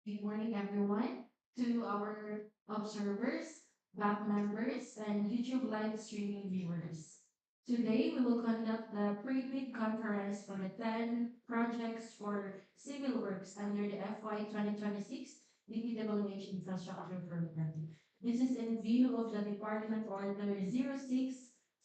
Good morning, everyone, to our observers, back members, and YouTube live streaming viewers. Today, we will conduct the pre-bid conference for the 10 projects for civil works under the FY 2026 DPWH Infrastructure Program. This is in view of the Department Order 06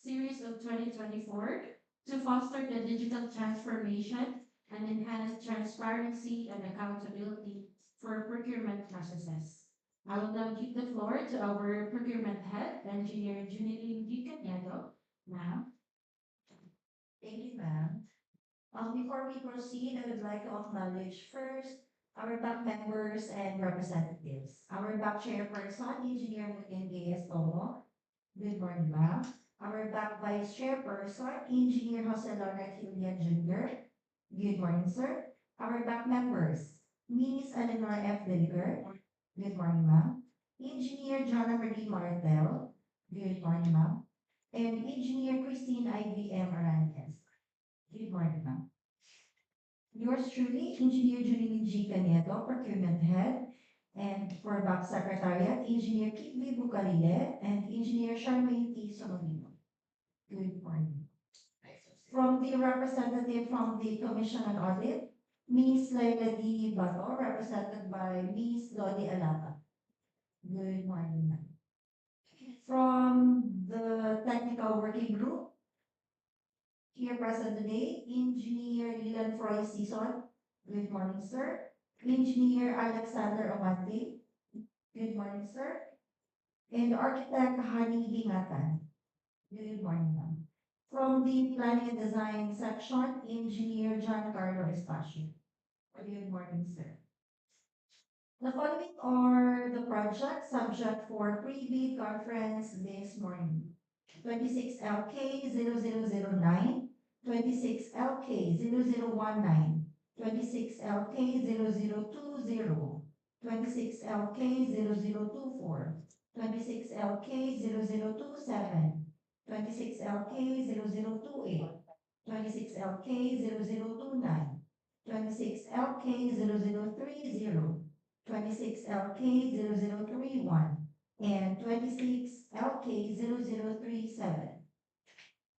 Series of 2024 to foster the digital transformation and enhance transparency and accountability for procurement processes. I will now give the floor to our procurement head, Engineer Junilin Gicanyado. Ma'am. Thank you, ma'am. Before we proceed, I would like to acknowledge first our back members and representatives. Our back chairperson, Engineer Mutende Estomo. Good morning, ma'am. Our back vice chairperson, Engineer Jose Leonard Hillian Jr. Good morning, sir. Our back members, Miss Eleanor F. Dilger. Good morning, ma'am. Engineer Jonna Marie Martel. Good morning, ma'am. And Engineer Christine IBM Arantes. Good morning, ma'am. Yours truly, Engineer Juline G. Caneto, Procurement Head, and for Back Secretariat, Engineer Kidley Bucarile and Engineer Charmaine T. Solomino. Good morning. From the representative from the Commission on Audit, Ms. Laila D. Bato, represented by Ms. Lodi Alata. Good morning, ma'am. From the Technical Working Group, here present today, Engineer Lilan Froy Season. Good morning, sir. Engineer Alexander Amante. Good morning, sir. And Architect Hani Hingatan. Good morning, ma'am. From the Planning and Design section, Engineer Giancarlo Estacio. Good morning, sir. The following are the projects subject for pre-bid conference this morning. 26 LK 0009, 26 LK 0019, 26 LK 0020, 26 LK 0024, 26 LK 0027, 26 LK 0028, 26 LK 0029, 26 LK 0030, 26 LK 0031, and 26 LK 0037.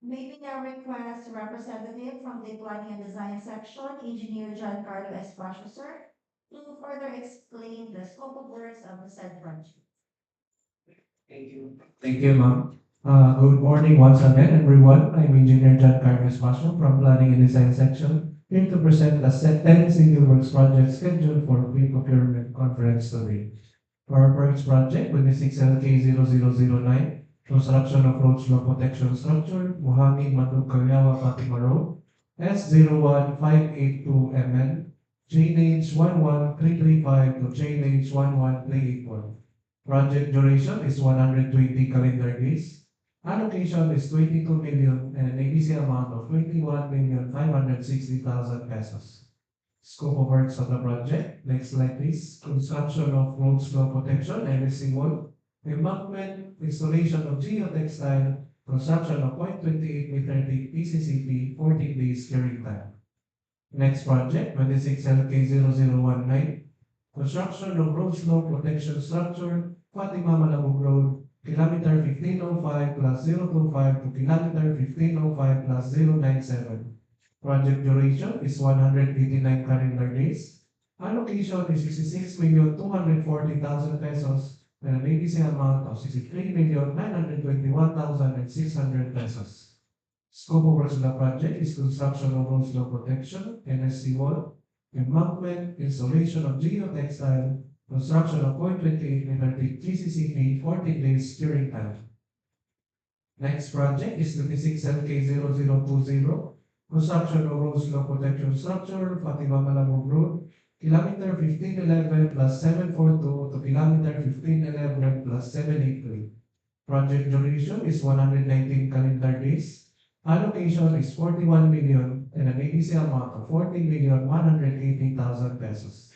May we now request representative from the Planning and Design section, Engineer Giancarlo Espacio, sir, to further explain the scope of works of the said project. Thank you, ma'am. Good morning once again, everyone. I'm Engineer John Carlos Pasio from Planning and Design Section, here to present the 10 civil works projects scheduled for pre-procurement conference today. For our first project, 26LK0009, construction of road slope protection structure, Buhangin-Mandug-Callawa-Fatima Road, S01582MN, Chainage 11335 to Chainage 11381. Project duration is 120 calendar days. Allocation is 22 million and an ABC amount of 21,560,000 pesos. Scope of works of the project. Next slide, please. Construction of road slope protection, MSC wall, embankment, installation of geotextile, construction of 0.28-meter deep PCCP, 14 days carrying time. Next project, 26LK0019, construction of road slope protection structure, Fatima-Malabog Road, kilometer 1505 plus 025 to kilometer 1505 plus 097. Project duration is 189 calendar days. Allocation is 66,240,000 pesos and an ABC amount of 63,921,600 pesos. Scope of works of the project is construction of road slope protection, NSC wall, embankment, installation of geotextile, construction of 0.28-meter deep GCCP, 14 days curing time. Next project is 26LK0020, construction of road slope protection structure, Fatima-Malabog Road, kilometer 1511 plus 742 to kilometer 1511 plus 783. Project duration is 119 calendar days. Allocation is 41 million and an ABC amount of 40,180,000 pesos.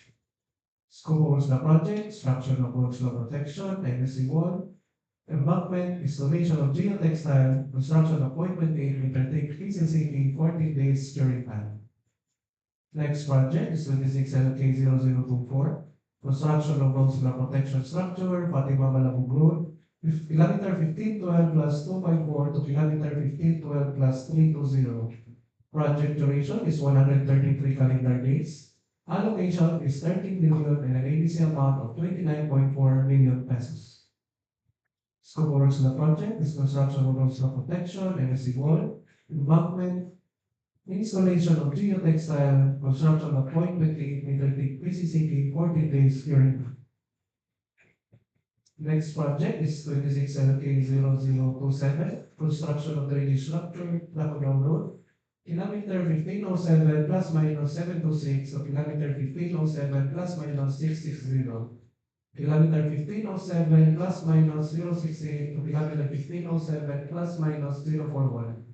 Scope of the project, structure of road slope protection, MSC wall, embankment, installation of geotextile, construction of 0.28-meter thick PCCP, 14 days curing time. Next project is 26LK0024, Construction of road slab protection structure, Fatima-Malabog Road, kilometer 1512 plus 254 to kilometer 1512 plus 320. Project duration is 133 calendar days. Allocation is 13 million and an ABC amount of 29.4 million pesos. Scope of works of the project is construction of road slab protection, MSC wall, embankment, installation of geotextile, construction of 0.28-meter thick PCCT 40 days curing. Next project is 26LK0027, construction of drainage structure, Dacudao Road, kilometer 1507 plus minus 726 to kilometer 1507 plus minus 660. Kilometer 1507 plus minus 068 to kilometer 1507 plus minus 041.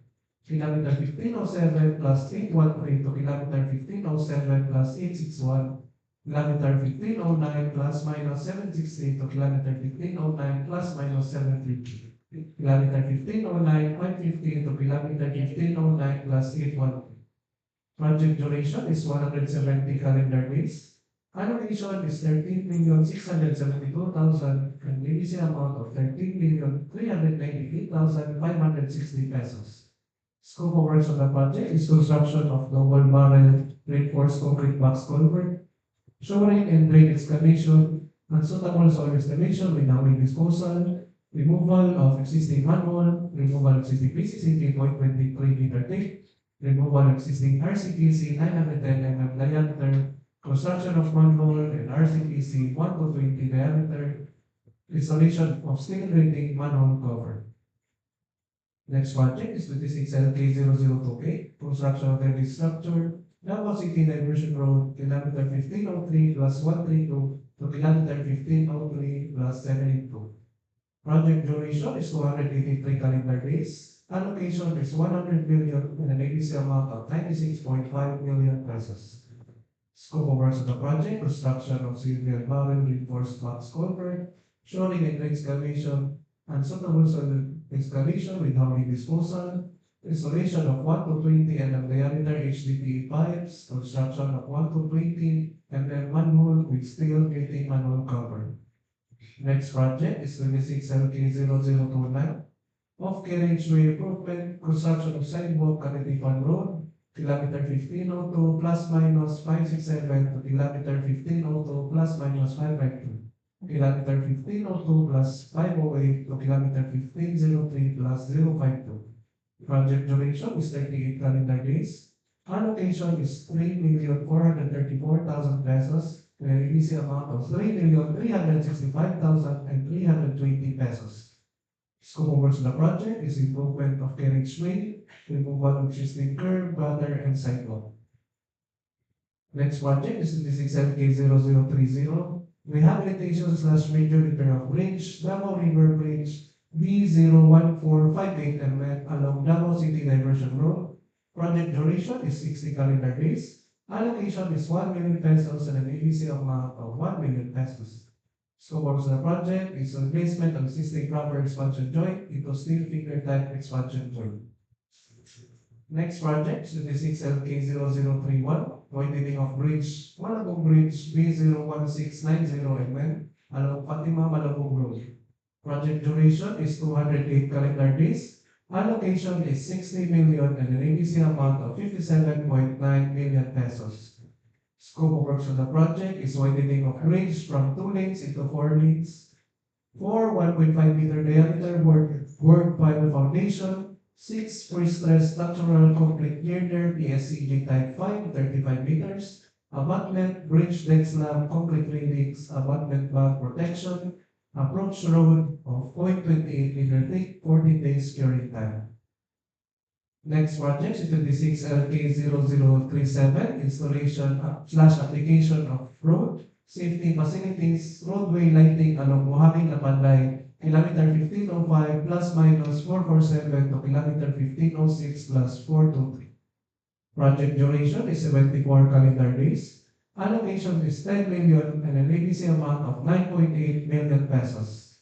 Kilometer 1507 plus 813 to kilometer 1507 plus 861. Kilometer 1509 plus minus 760 to kilometer 1509 plus minus 730. Kilometer 1509, 550 to kilometer 1509 plus 812. Project duration is 170 calendar days. Allocation is 13,672,000 and initial amount of 13,398,560 pesos. Scope of works of the project is construction of double barrel reinforced concrete box culvert, shoring and drain excavation, unsuitable soil excavation with hauling disposal, removal of existing manhole, removal of existing PCCT 0.23-meter thick, removal of existing RCTC 910 mm diameter, construction of manhole and RCTC 1 to 20 diameter, installation of steel rating manhole cover. Next project is 26LK0028, construction of drainage structure, Davao City Diversion Road, kilometer 1503 plus 132 to kilometer 1503 plus 782. Project duration is 283 calendar days. Allocation is 100 million and an initial amount of 96.5 million pesos. Scope of works of the project, construction of civil barrel reinforced box culvert, shoring and excavation, unsuitable soil excavation with hauling disposal, installation of 1 to 20 mm diameter HDPE pipes, construction of 1 to 20 mm manhole with steel gating manhole cover. Next project is 26LK0029, off carriageway improvement, construction of sidewalk Canitipan Road, kilometer 1502 plus minus 567 to kilometer 1502 plus minus 552. Kilometer 1502 plus 508 to kilometer 1503 plus 052. Project duration is 38 calendar days. Allocation is 3,434,000 pesos and an initial amount of 3,365,320 pesos. Scope of works of the project is improvement of carriageway, removal of existing curb, gutter, and sidewalk. Next project is 26LK0030, rehabilitation / major repair of bridge, Davao River Bridge, B01458 mm along Davao City Diversion Road. Project duration is 60 calendar days. Allocation is 1 million pesos and an initial amount of 1 million pesos. Scope of the project is replacement of existing rubber expansion joint into steel figure type expansion joint. Next project is 26LK0031, widening of bridge, Malabog Bridge B01690 mm along Fatima-Malabog Road. Project duration is 208 calendar days. Allocation is 60 million and an initial amount of 57.9 million pesos. Scope of works of the project is widening of bridge from 2 lanes into 4 lanes, 4 1.5-meter diameter work pile foundation, 6 pre-stressed structural concrete girder PSCG type 5 35 meters, abutment, bridge deck slab, concrete railings, abutment bank protection, approach road of 0.28-meter thick, 40 days curing time. Next project is 26LK0037, installation / application of road safety facilities, roadway lighting along Buhangin-Mandug-Callawa-Fatima, kilometer 1505 plus minus 447 to kilometer 1506 plus 423. Project duration is 74 calendar days. Allocation is 10 million and an ABC amount of 9.8 million pesos.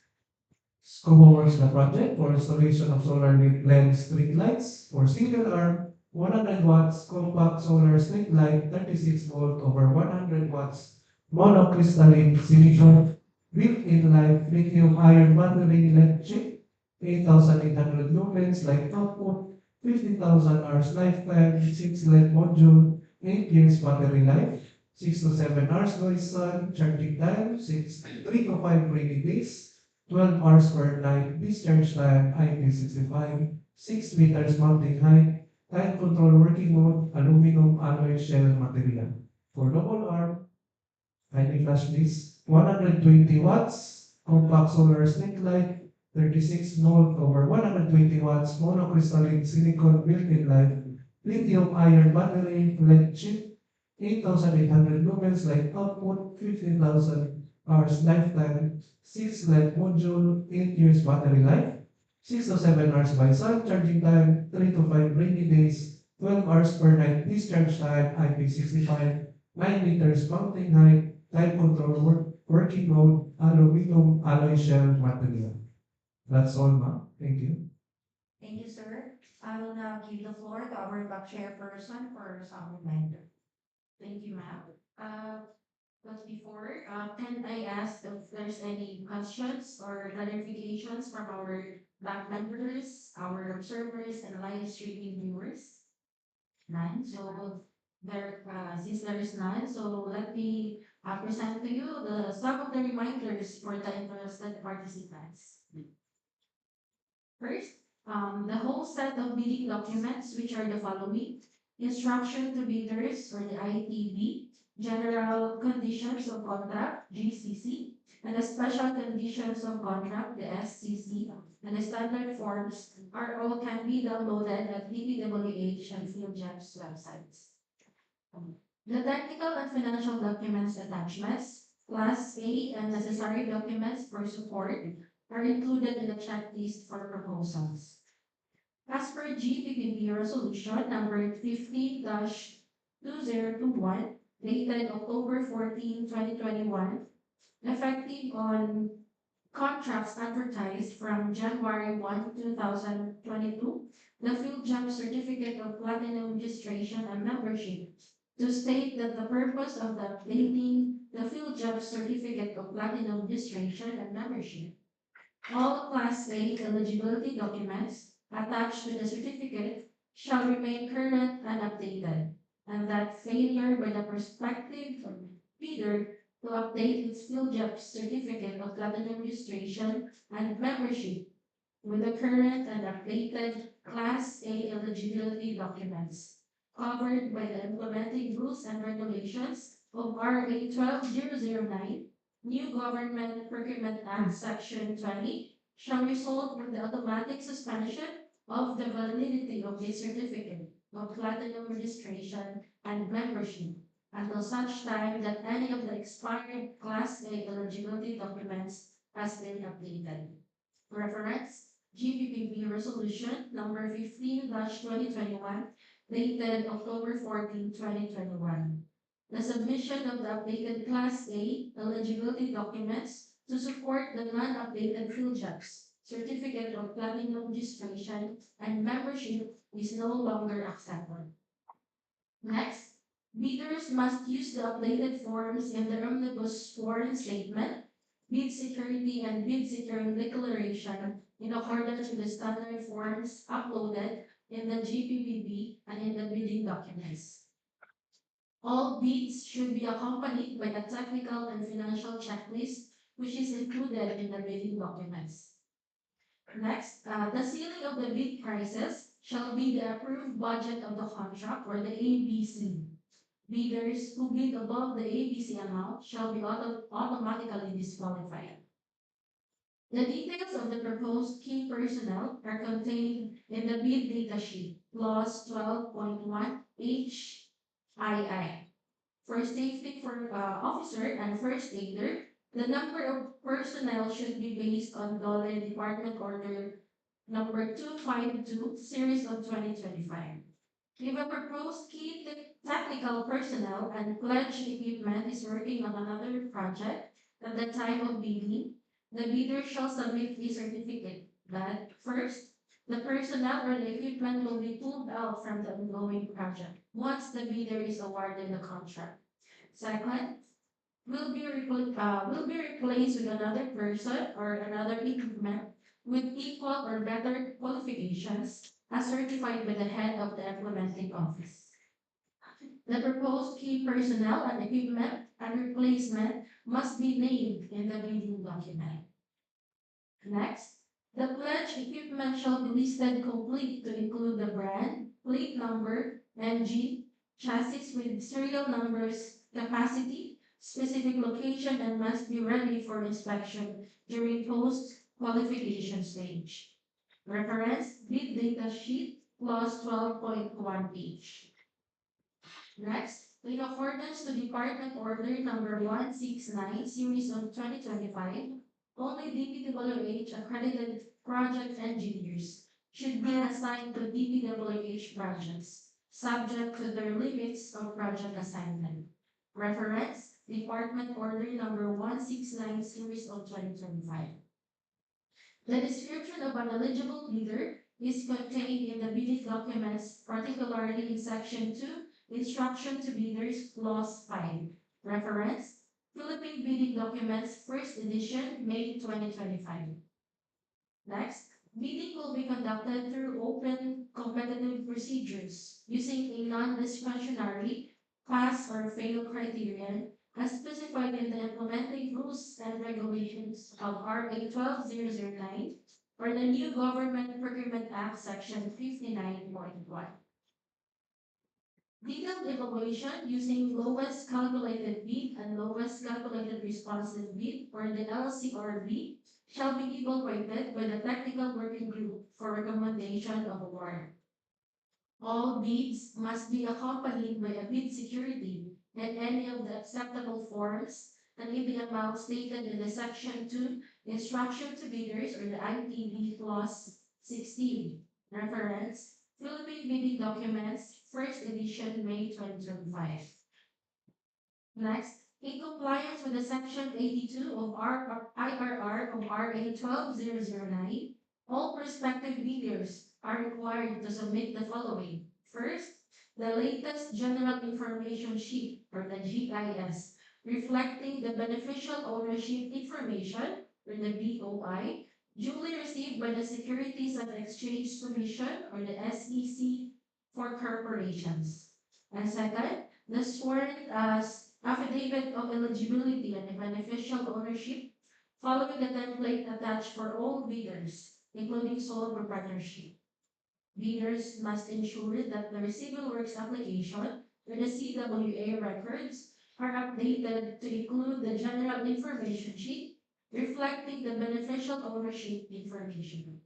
Scope of works of the project for installation of solar LED street lights for single arm 100 watts compact solar street light 36 volt over 100 watts monocrystalline silicon, built-in life lithium iron battery lead chip, 8,800 lumens light output, 50,000 hours lifetime, 6 LED module, 8 years battery life, 6 to 7 hours noise sun, charging time, 3 to 5 rainy days, 12 hours per night, discharge time, IP65, 6 meters mounting height, time control working mode, aluminum alloy shell material. For double arm, kindly flash this, 120 watts, compact solar stick light, 36 volt over 120 watts, monocrystalline silicon built-in light, lithium iron battery, lead chip, 8,800 lumens light output, 15,000 hours lifetime, 6 LED module, 8 years battery life, 6 to 7 hours by sun, charging time, 3 to 5 rainy days, 12 hours per night, discharge time, IP65, 9 meters mounting height, time control working mode, aluminum alloy shell material. That's all, ma'am. Thank you. Thank you, sir. I will now give the floor to our back chairperson for some reminder. Thank you, ma'am. But before, can I ask if there's any questions or clarifications from our back members, our observers, and live streaming viewers? None. So since there is none, so let me present to you some of the reminders for the interested participants. First, the whole set of bidding documents, which are the following: instruction to bidders or the ITB, general conditions of contract (GCC), and the special conditions of contract (the SCC), and the standard forms are all can be downloaded at DPWH and PhilJobs websites. The technical and financial documents attachments, Class A and necessary documents for support are included in the checklist for proposals. As per GPPB Resolution number 15-2021, dated October 14, 2021, effective on contracts advertised from January 1, 2022, the Field Job Certificate of Platinum Registration and Membership to state that the purpose of the updating the Field Job Certificate of Platinum Registration and Membership, all Class A eligibility documents attached to the certificate shall remain current and updated, and that failure by the prospective bidder to update its field job certificate of platinum registration and membership with the current and updated Class A eligibility documents covered by the implementing rules and regulations of RA 12009, New Government Procurement Act Section 20, shall result in the automatic suspension of the validity of the certificate of platinum registration and membership until such time that any of the expired Class A eligibility documents has been updated. Reference, GPPB Resolution number 15-2021, dated October 14, 2021. The submission of the updated Class A eligibility documents to support the non-updated field jobs, certificate of platinum registration, and membership is no longer accepted. Next, bidders must use the updated forms in the omnibus foreign statement, bid security and bid security declaration in accordance with the standard forms uploaded in the GPPB and in the bidding documents. All bids should be accompanied by a technical and financial checklist, which is included in the bidding documents. Next, the ceiling of the bid prices shall be the approved budget of the contract or the ABC. Bidders who bid above the ABC amount shall be automatically disqualified. The details of the proposed key personnel are contained in the bid data sheet, clause 12.1 HII. For safety for officer and first aider, the number of personnel should be based on DOLE Department Order number 252, series of 2025. If a proposed key technical personnel and pledged equipment is working on another project at the time of bidding, the bidder shall submit a certificate that first, the personnel or the equipment will be pulled out from the ongoing project once the bidder is awarded the contract. Second, will be replaced with another person or another equipment with equal or better qualifications as certified by the head of the implementing office. The proposed key personnel and equipment and replacement must be named in the bidding document. Next, the pledged equipment shall be listed complete to include the brand, plate number, engine, chassis with serial numbers, capacity, specific location, and must be ready for inspection during post-qualification stage. Reference bid data sheet clause 12.1H. Next, in accordance to Department Order number 169 series of 2025, only DPWH accredited project engineers should be assigned to DPWH projects, subject to their limits of project assignment. Reference, Department Order number 169 series of 2025. The description of an eligible bidder is contained in the bidding documents, particularly in Section 2, Instruction to Bidders, Clause 5. Reference, Philippine Bidding Documents, First Edition, May 2025. Next, bidding will be conducted through open competitive procedures using a non-discretionary pass or fail criterion as specified in the implementing rules and regulations of RA 12009 or the new Government Procurement Act Section 59.1. Detailed evaluation using lowest calculated bid and lowest calculated responsive bid or the LCRB shall be evaluated by the technical working group for recommendation of award. All bids must be accompanied by a bid security and any of the acceptable forms and in the amount stated in the Section 2 Instruction to Bidders or the ITB Clause 16. Reference, Philippine Bidding Documents, First Edition, May 2025. Next, in compliance with the Section 82 of IRR of RA 12009, all prospective bidders are required to submit the following. First, the latest General Information Sheet, or the GIS, reflecting the beneficial ownership information, or the BOI, duly received by the Securities and Exchange Commission, or the SEC, for corporations. And second, the sworn affidavit of eligibility and the beneficial ownership following the template attached for all bidders, including sole proprietorship. Bidders must ensure that the civil works application or the CWA records are updated to include the general information sheet reflecting the beneficial ownership information.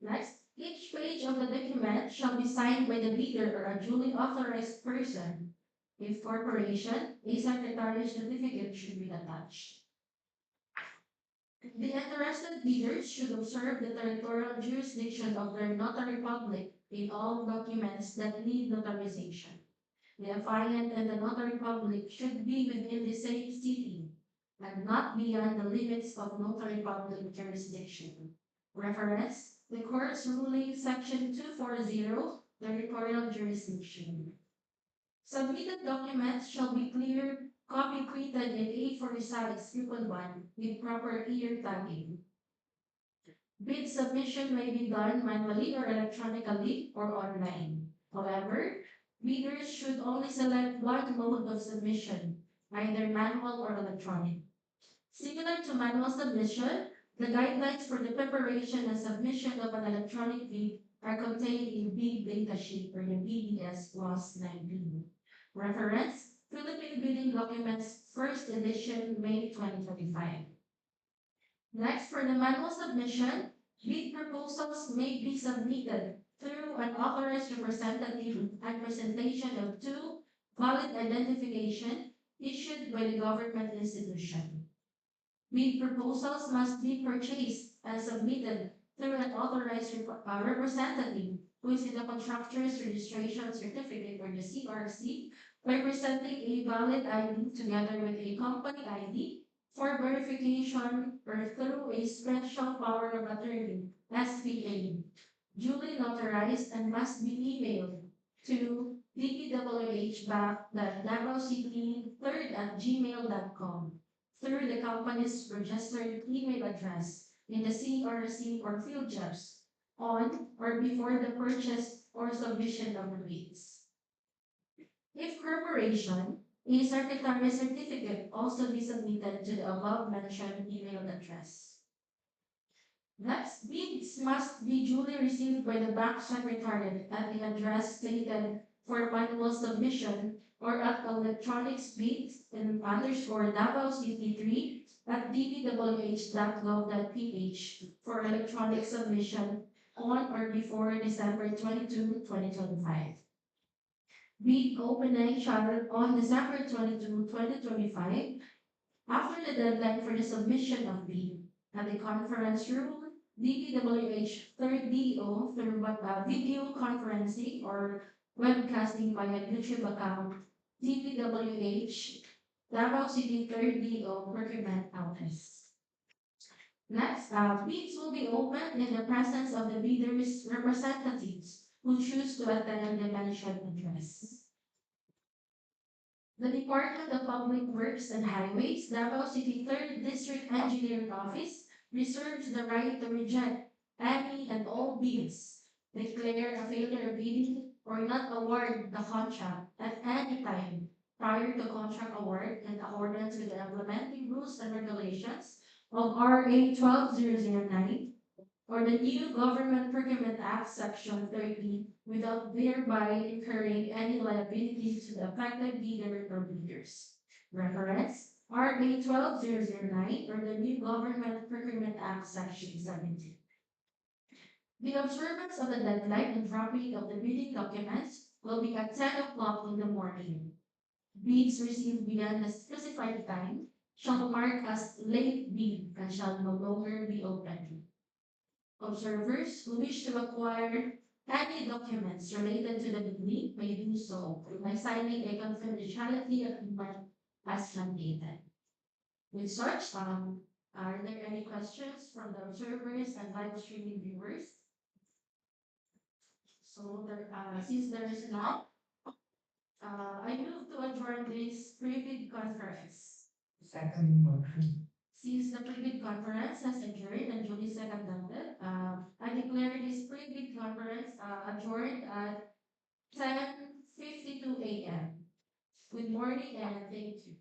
Next, each page of the document shall be signed by the bidder or a duly authorized person. If corporation, a secretarial certificate should be attached. The interested bidders should observe the territorial jurisdiction of their notary public in all documents that need notarization. The affiant and the notary public should be within the same city and not beyond the limits of notary public jurisdiction. Reference, the court's ruling section 240, territorial jurisdiction. Submitted documents shall be clear, copy printed in A4 size 1 with proper ear tagging. Bid submission may be done manually or electronically or online. However, bidders should only select one mode of submission, either manual or electronic. Similar to manual submission, the guidelines for the preparation and submission of an electronic bid are contained in Bid Data Sheet or the BDS Clause 19. Reference, Philippine Bidding Documents, First Edition, May 2025. Next, for the manual submission, bid proposals may be submitted through an authorized representative and presentation of 2 valid identification issued by the government institution. Bid proposals must be purchased and submitted through an authorized representative who is in the Contractor's Registration Certificate or the CRC by presenting a valid ID together with a company ID for verification or through a special power of attorney, SPA, duly notarized and must be emailed to dpwh.davao city3rd@gmail.com through the company's registered email address in the CRC or field jobs on or before the purchase or submission of the bids. If corporation, a secretary certificate also be submitted to the above mentioned email address. Next, bids must be duly received by the bank secretariat at the address stated for manual submission or at electronics bids and underscore Davao City 3 at dpwh.gov.ph for electronic submission on or before December 22, 2025. Bid opening shall on December 22, 2025, after the deadline for the submission of bid at the conference room, DPWH 3rd DEO through video conferencing or webcasting via YouTube account, DPWH Davao City 3rd DEO Procurement Office. Next, bids will be opened in the presence of the bidders' representatives who choose to attend the mentioned address. The Department of Public Works and Highways, Davao City 3rd District Engineering Office reserves the right to reject any and all bids, declare a failure of bidding, or not award the contract at any time prior to contract award in accordance with the implementing rules and regulations of RA 12009 or the new Government Procurement Act Section 30 without thereby incurring any liability to the affected bidder or bidders. Reference RA 12009 or the new Government Procurement Act Section 17. The observance of the deadline and dropping of the bidding documents will be at 10 o'clock in the morning. Bids received beyond the specified time shall mark as late bid and shall no longer be opened. Observers who wish to acquire any documents related to the bidding may do so by signing a confidentiality agreement as mandated. With such, are there any questions from the observers and live streaming viewers? So, since there is none, I move to adjourn this pre-bid conference. Second motion. Since the pre-bid conference has adjourned and duly seconded, I declare this pre-bid conference adjourned at 10:52 a.m. Good morning and thank you.